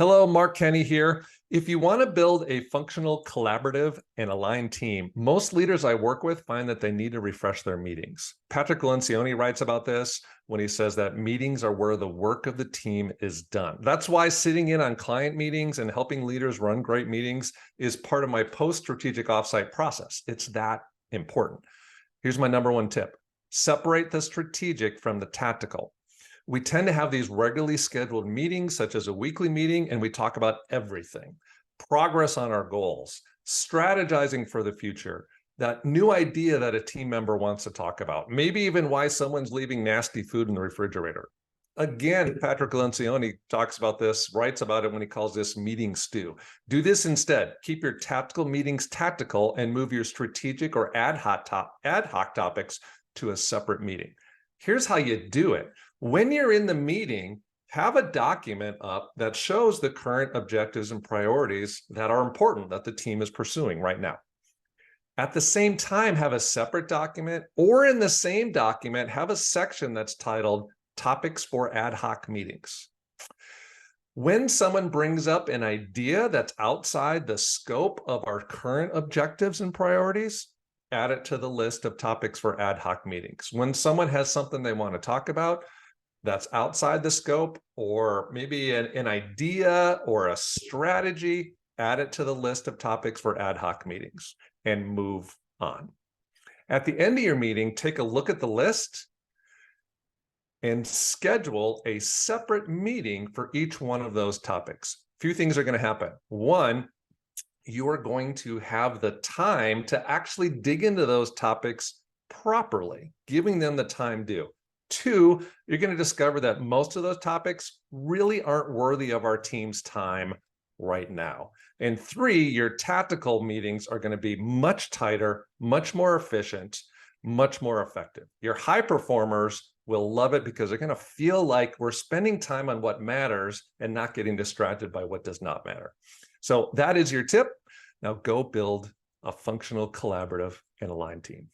Hello, Mark Kenny here. If you want to build a functional, collaborative, and aligned team, most leaders I work with find that they need to refresh their meetings. Patrick Lencioni writes about this when he says that meetings are where the work of the team is done. That's why sitting in on client meetings and helping leaders run great meetings is part of my post-strategic offsite process. It's that important. Here's my number one tip. Separate the strategic from the tactical. We tend to have these regularly scheduled meetings, such as a weekly meeting, and we talk about everything. Progress on our goals, strategizing for the future, that new idea that a team member wants to talk about, maybe even why someone's leaving nasty food in the refrigerator. Again, Patrick Lencioni talks about this, writes about it when he calls this meeting stew. Do this instead. Keep your tactical meetings tactical and move your strategic or ad hoc topics to a separate meeting. Here's how you do it. When you're in the meeting, have a document up that shows the current objectives and priorities that are important that the team is pursuing right now. At the same time, have a separate document, or in the same document, have a section that's titled Topics for Ad Hoc Meetings. When someone brings up an idea that's outside the scope of our current objectives and priorities, add it to the list of topics for ad hoc meetings. When someone has something they want to talk about that's outside the scope, or maybe an idea or a strategy, add it to the list of topics for ad hoc meetings and move on. At the end of your meeting, take a look at the list and schedule a separate meeting for each one of those topics. A few things are going to happen. One, you are going to have the time to actually dig into those topics properly, giving them the time due. Two, you're going to discover that most of those topics really aren't worthy of our team's time right now. And three, your tactical meetings are going to be much tighter, much more efficient, much more effective. Your high performers will love it because they're going to feel like we're spending time on what matters and not getting distracted by what does not matter. So that is your tip. Now go build a functional, collaborative, and aligned team.